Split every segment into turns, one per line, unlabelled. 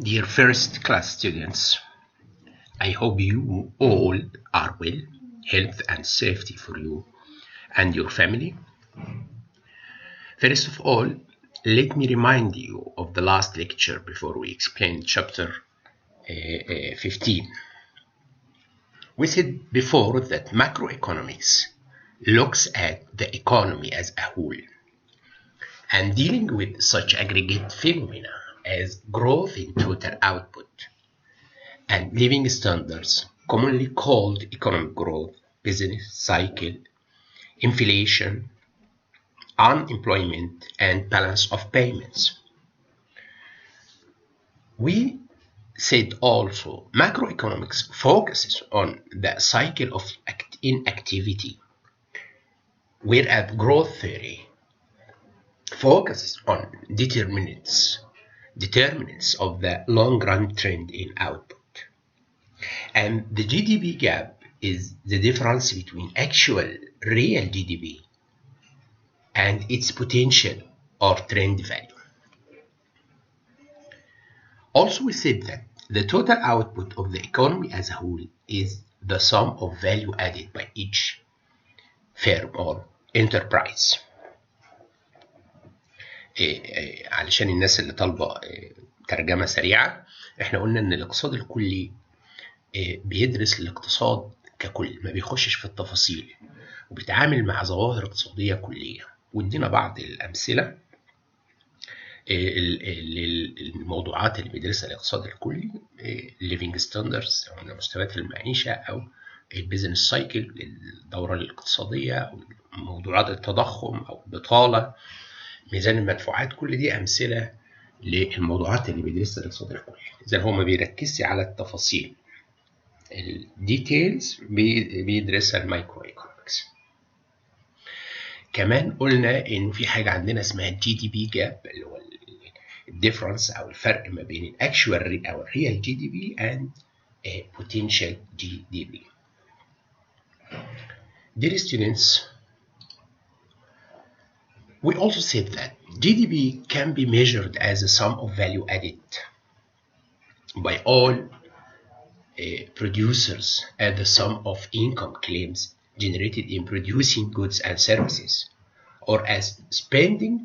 Dear first class students, I hope you all are well, health and safety for you and your family. First of all, let me remind you of the last lecture before we explain chapter 15. We said before that macroeconomics looks at the economy as a whole and dealing with such aggregate phenomena as growth in total output and living standards, commonly called economic growth, business cycle, inflation, unemployment, and balance of payments. We said also macroeconomics focuses on the cycle of inactivity, whereas growth theory focuses on determinants of the long-run trend in output. And the GDP gap is the difference between actual real GDP and its potential or trend value. Also, we said that the total output of the economy as a whole is the sum of value added by each firm or enterprise. علشان الناس اللي طالبة ترجمة سريعة، احنا قلنا ان الاقتصاد الكلي بيدرس الاقتصاد ككل، ما بيخشش في التفاصيل وبيتعامل مع ظواهر اقتصادية كلية. وادينا بعض الأمثلة للموضوعات اللي بيدرسها الاقتصاد الكلي: living standards أو مستويات المعيشة، أو البيزنس سايكل الدورة الاقتصادية، أو موضوعات التضخم أو البطالة، ميزان المدفوعات. كل دي أمثلة للموضوعات اللي بيدرسها الاقتصاد الكلي. إذا هو ما بيركزش على التفاصيل، الديتيلز بيدرسها المايكرو ايكونومكس. كمان قلنا إنه في حاجة عندنا اسمها الجي دي بي جاب، اللي هو الديفرنس أو الفرق ما بين الأكشوال أو الريال جي دي بي and potential GDP. Dear students, we also said that GDP can be measured as a sum of value added by all producers as the sum of income claims generated in producing goods and services, or as spending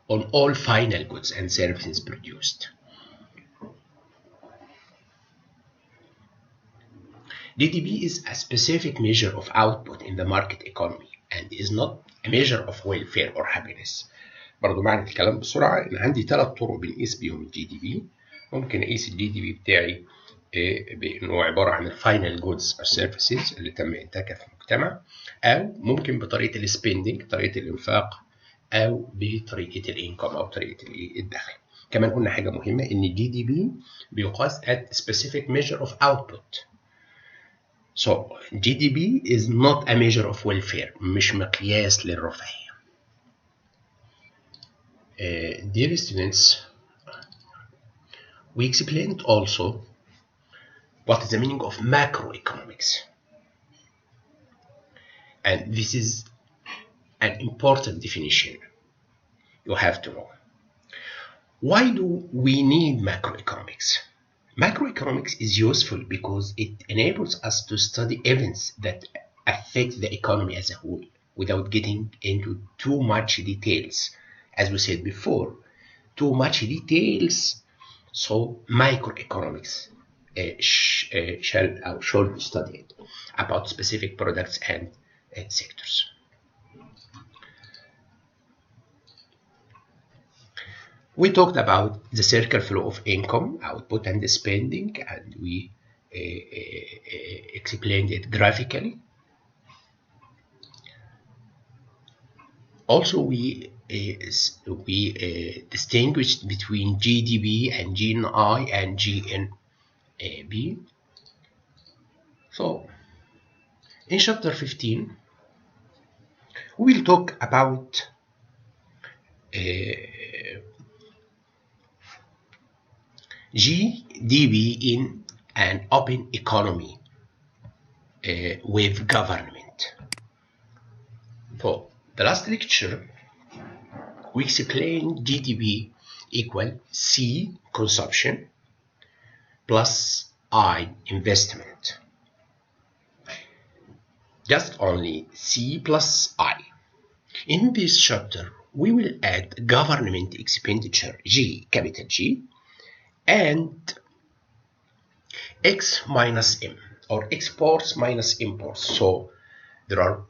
on all final goods and services produced. GDP is a specific measure of output in the market economy and is not a measure of welfare or happiness. برضو معنى الكلام بسرعة إن عندي 3 طرق بنقيس بيهم الجي دي بي. ممكن أقيس الجي دي بي بتاعي بأنه عبارة عن الفاينل جودز أو سيرفيسز اللي تم إنتاجها في المجتمع، أو ممكن بطريقة السبيندنج، طريقة الإنفاق، أو بطريقة الإنكم أو طريقة الدخل. كمان قلنا حاجة مهمة إن الجي دي بي بيقاس at specific measure of output. So GDP is not a measure of welfare، مش مقياس للرفاهية. Dear students, we explained also what is the meaning of macroeconomics, and this is an important definition you have to know. Why do we need macroeconomics? Macroeconomics is useful because it enables us to study events that affect the economy as a whole without getting into too much details. As we said before, too much details, so microeconomics should be studied about specific products and sectors. We talked about the circle flow of income, output, and spending, and we explained it graphically. Also, we distinguished between GDP and GNI and GNB. So, in chapter 15, we will talk about GDP in an open economy with government. So the last lecture we explain GDP equal C consumption plus I investment. Just only C plus I. In this chapter, we will add government expenditure G, capital G, and X minus M, or exports minus imports. So there are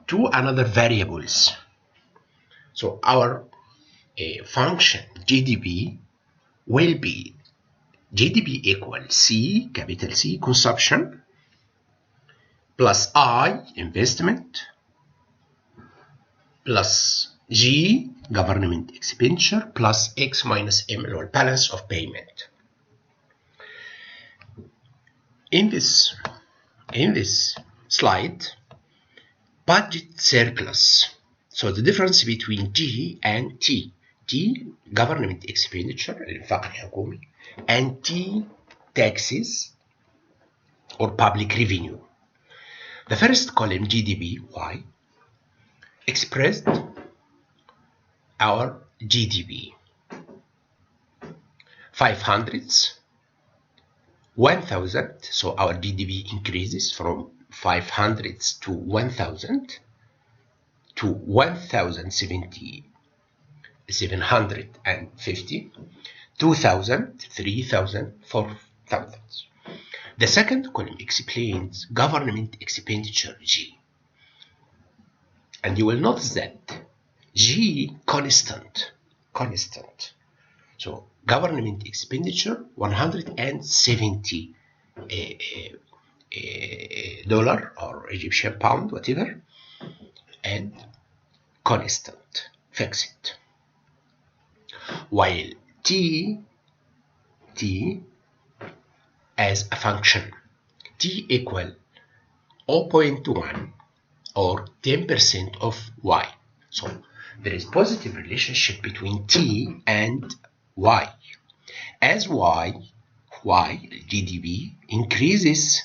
two another variables. So our function GDP will be GDP equal C, capital C, consumption, plus I, investment, plus G, government expenditure, plus X minus M, or balance of payment. In this slide, budget surplus. So the difference between G and T. T, government expenditure, الإنفاق الحكومي, and T, taxes or public revenue. The first column, GDP, Y, expressed our GDP. 500s, 1000, so our GDP increases from 500s to 1000 to 1070, 750, 2000, 3000, 4000. The second column explains government expenditure G. And you will notice that G constant. So government expenditure $170 dollar or Egyptian pound, whatever, and constant, fixed. While T as a function, T equal 0.1 or 10% of Y. So there is positive relationship between T and Y. As Y GDP increases,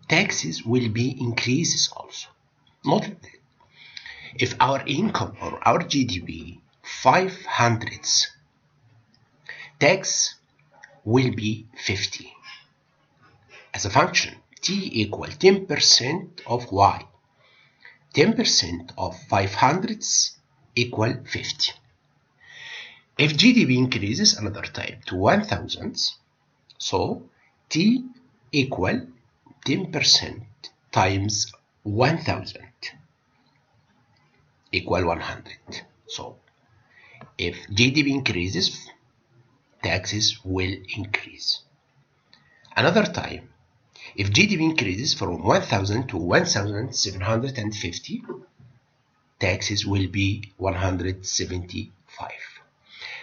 taxes will be increases also. Note that if our income or our GDP 500s, tax will be 50. As a function, T equal 10% of Y. 10% of 500s equal 50. If GDP increases another time to 1000s, so T equal 10% times 1000 equal 100. So if GDP increases, taxes will increase. Another time, if GDP increases from 1000 to 1750, taxes will be 175.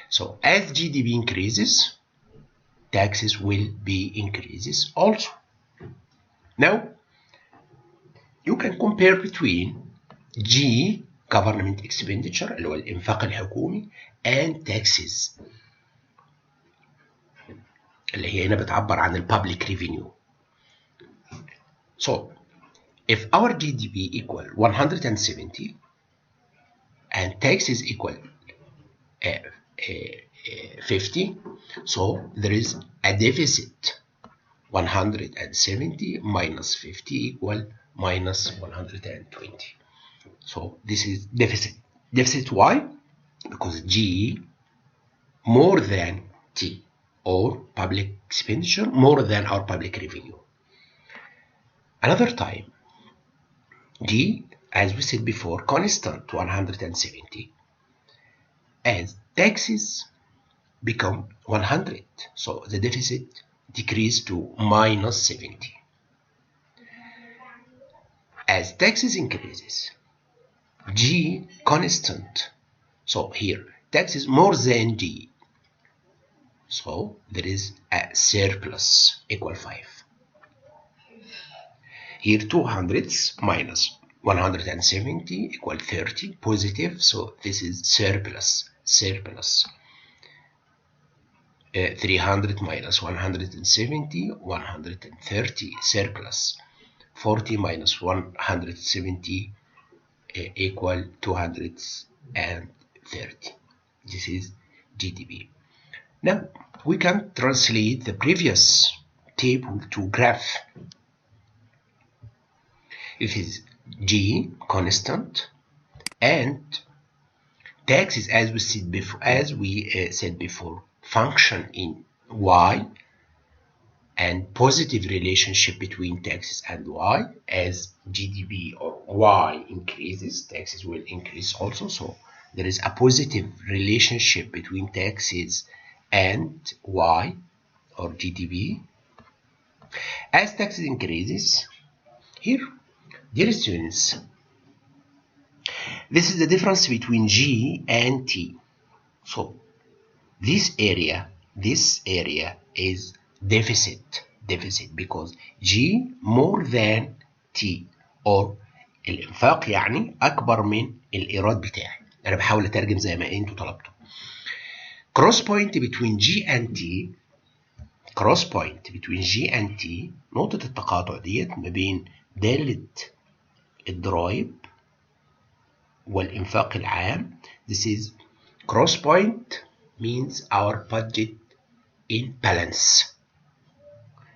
So as GDP increases, taxes will be increases also. Now, you can compare between G, government expenditure, اللي هو الإنفاق الحكومي, and taxes, اللي هي هنا بتعبر عن ال public revenue. So, if our GDP equal 170 and taxes equal 50, so there is a deficit. 170 minus 50 equal minus 120. So this is deficit. Deficit why? Because G more than T, or public expenditure more than our public revenue. Another time, G, as we said before, constant 170. As taxes become 100, so the deficit decreased to minus 70. As taxes increases, G constant, so here taxes more than G, so there is a surplus equal 5. Here 200s minus 170 equal 30, positive, so this is surplus. 300 minus 170, 130, surplus. 40 minus 170 equal 230. This is GDP. Now we can translate the previous table to graph. It is G constant and taxes, as we said before, function in Y, and positive relationship between taxes and Y. As GDP or Y increases, taxes will increase also. So there is a positive relationship between taxes and Y or GDP. As taxes increases, here, dear students, this is the difference between G and T. So this area is deficit because G more than T, or الانفاق يعني اكبر من الايراد بتاعي. انا بحاول اترجم زي ما انتوا طلبتوا. cross point between G and T، cross point between G and T، نقطة التقاطع ديت ما بين دالة الضرائب والإنفاق العام. This is cross point means our budget in balance،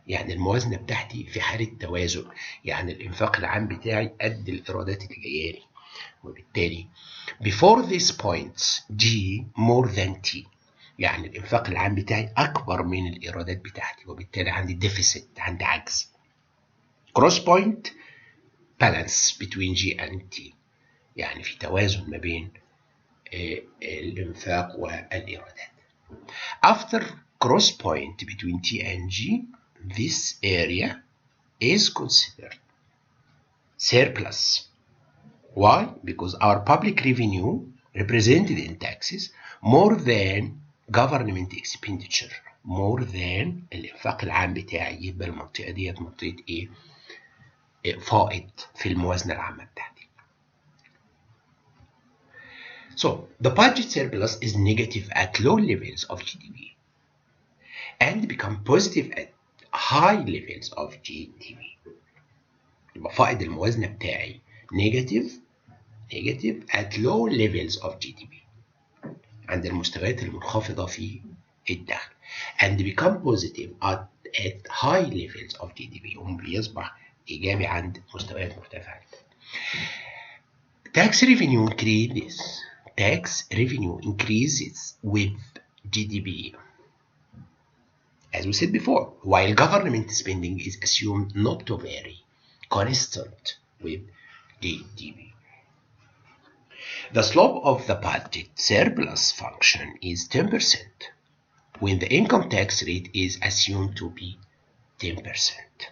يعني الموازنة بتاعتي في حالة توازن، يعني الإنفاق العام بتاعي قد الإيرادات اللي جاية لي. وبالتالي before this points G more than T، يعني الإنفاق العام بتاعي أكبر من الإيرادات بتاعتي، وبالتالي عندي deficit، عندي عجز. cross point balance between G and T، يعني في توازن ما بين الإنفاق والإيرادات. After cross point between T and G, this area is considered surplus. Why? Because our public revenue represented in taxes more than government expenditure، more than الإنفاق العام بتاعي. يبقى المنطقة ديت منطقة إيه؟ فائض في الموازنة العامة بتاعتي. So the budget surplus is negative at low levels of GDP and become positive at high levels of GDP. يبقى فائض الموازنة بتاعي negative at low levels of GDP، عند المستويات المنخفضة في الدخل، and become positive at high levels of GDP، بيصبح إيجابي عند مستويات مرتفعة. Tax revenue increases with GDP, as we said before, while government spending is assumed not to vary, constant with GDP. The slope of the budget surplus function is 10% when the income tax rate is assumed to be 10%.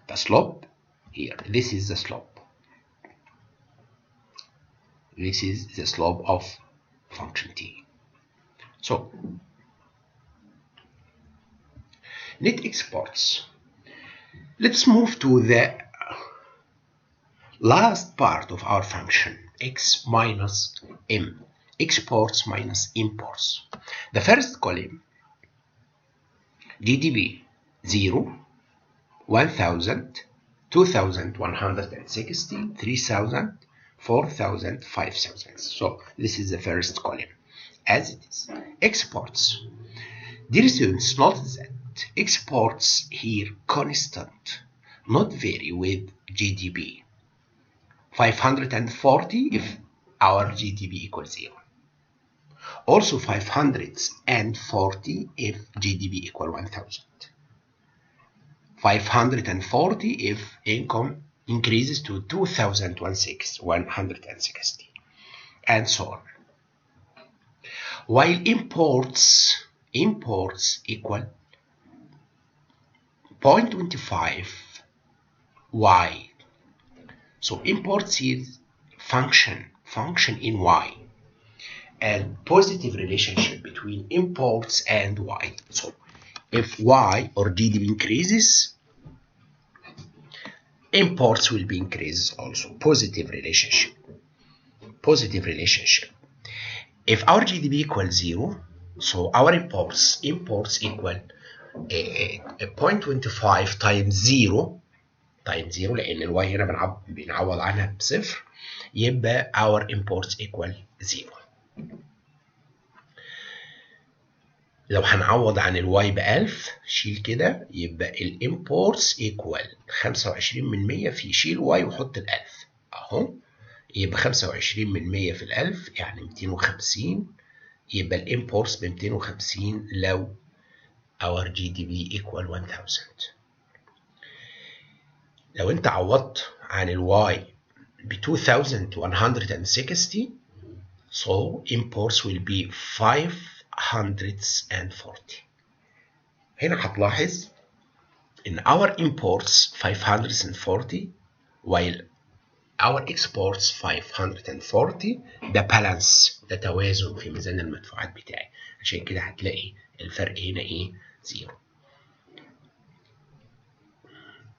The slope here, this is the slope. This is the slope of function T. So, net exports. Let's move to the last part of our function, X minus M, exports minus imports. The first column, GDP 0, 1,000, 2,160, 3,000, 4,000, 5,000. So this is the first column as it is. Exports. Dear students, notice that exports here constant, not vary with GDP. 540 if our GDP equals 0. Also 540 if GDP equal 1,000. 540 if income increases to 2,160, and so on. While imports equal 0.25 Y. So imports is function in Y, and positive relationship between imports and Y. So if Y or GDP increases, imports will be increases also. Positive relationship. If our GDP equals 0, so our imports equal 0.25 times 0 لأن الواي هنا بنعوض عنها بصفر، يبقى our imports equal 0. لو هنعوض عن الواي ب 1000 شيل كده، يبقى الامبورتس ايكوال 25% في شيل واي وحط ال 1000 اهو، يبقى 25% في ال 1000 يعني 250، يبقى الامبورتس ب 250 لو our GDP equal 1000. لو انت عوضت عن الواي ب 2160 so imports will be 540. هنا هتلاحظ ان our imports 540 while our exports 540. ده بالانس، ده توازن في ميزان المدفوعات بتاعي، عشان كده هتلاقي الفرق هنا ايه؟ زيرو.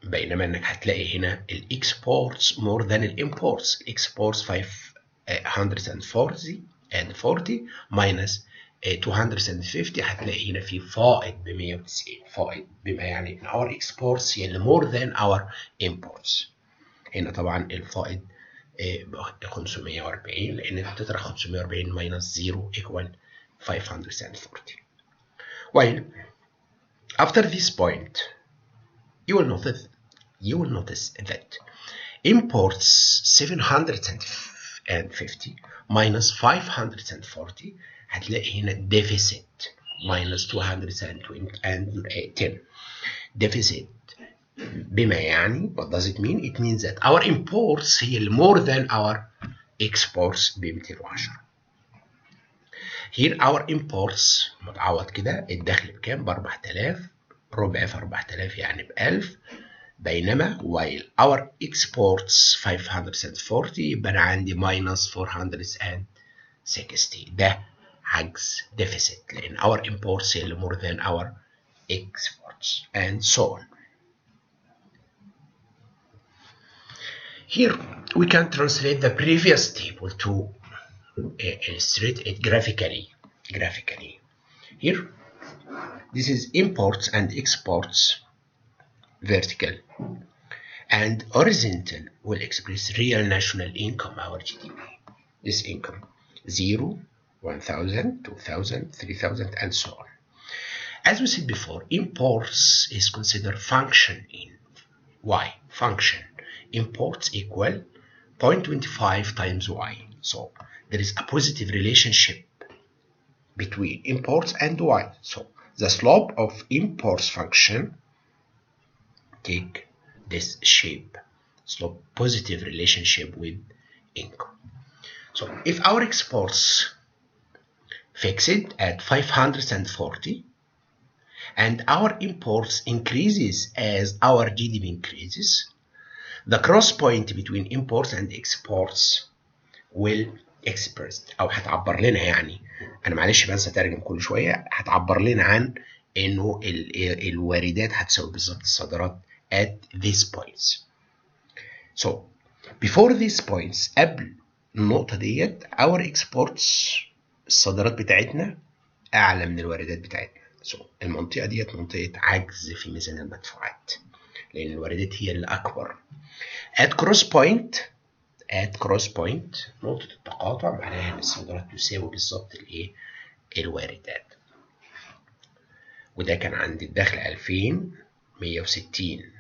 بينما انك هتلاقي هنا الاكسبورتس مور ذان الامبورتس. الاكسبورتس 540 ماينس 250 هتلاقي هنا في فائض ب 190. فائض بما يعني ان اور اكسبورتس هي اللي مور ذان اور امبورتس. هنا طبعا الفائض 540 لان انت بتطرح 540 ماينس 0 equal 540. While after this point you will notice that imports 750 minus 540 هتلاقي هنا deficit minus 210 deficit. بما يعني what does it mean? It means that our imports هي more than our exports ب 210. Here our imports متعوض كده الدخل بكام؟ ب 4000، ربع في 4000 يعني ب 1000. بينما while our exports 540 يبقى انا عندي minus 460. ده عجز deficit لان our imports هي more than our exports and so on. Here we can translate the previous table to illustrate it graphically. Here this is imports and exports vertical, and horizontal will express real national income, our GDP. This income 0, 1000, 2000, 3000 and so on. As we said before, imports is considered function in y. Function imports equal 0.25 times y. So there is a positive relationship between imports and y. So the slope of imports function take this shape, slope positive relationship with income. So if our exports fixed at 540 and our imports increases as our GDP increases, the cross point between imports and exports will express او هتعبر لنا، يعني انا معلش بنسى اترجم كل شويه، هتعبر لنا عن انه الواردات هتساوي بالظبط الصادرات at these points. So before these points قبل النقطه ديت our exports الصادرات بتاعتنا اعلى من الواردات بتاعتنا. So المنطقه ديت منطقه عجز في ميزان المدفوعات لان الواردات هي اللي اكبر. at cross point نقطة التقاطع معناها ان الصادرات تساوي بالظبط الايه؟ الواردات. وده كان عندي الدخل 2160.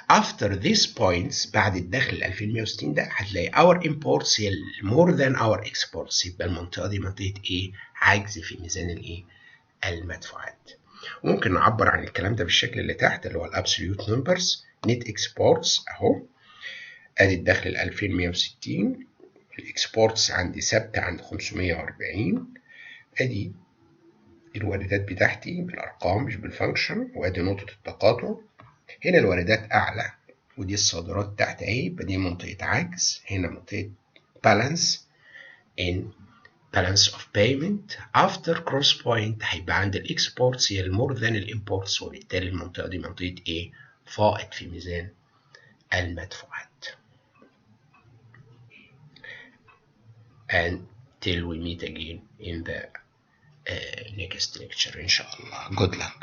after these points بعد الدخل 2160 ده هتلاقي our imports هي more than our exports. يبقى المنطقة دي منطقة ايه؟ عجز في ميزان الايه؟ المدفوعات. وممكن نعبر عن الكلام ده بالشكل اللي تحت اللي هو الابسوليوت نمبرز. net exports اهو ادي الدخل 2160، الاكسبورتس عندي ثابته عند 540، ادي الواردات بتاعتي بالارقام مش بالفانكشن، وادي نقطه التقاطع. هنا الواردات اعلى ودي الصادرات تحت اهي، يبقى دي منطقه عجز. هنا منطقه بالانس in balance of payment. after cross point هيبقى عند الاكسبورتس هي more than الامبورتس، وبالتالي المنطقه دي منطقه ايه؟ فائض في ميزان المدفوعات. Until we meet again in the next lecture, inshallah. Good luck.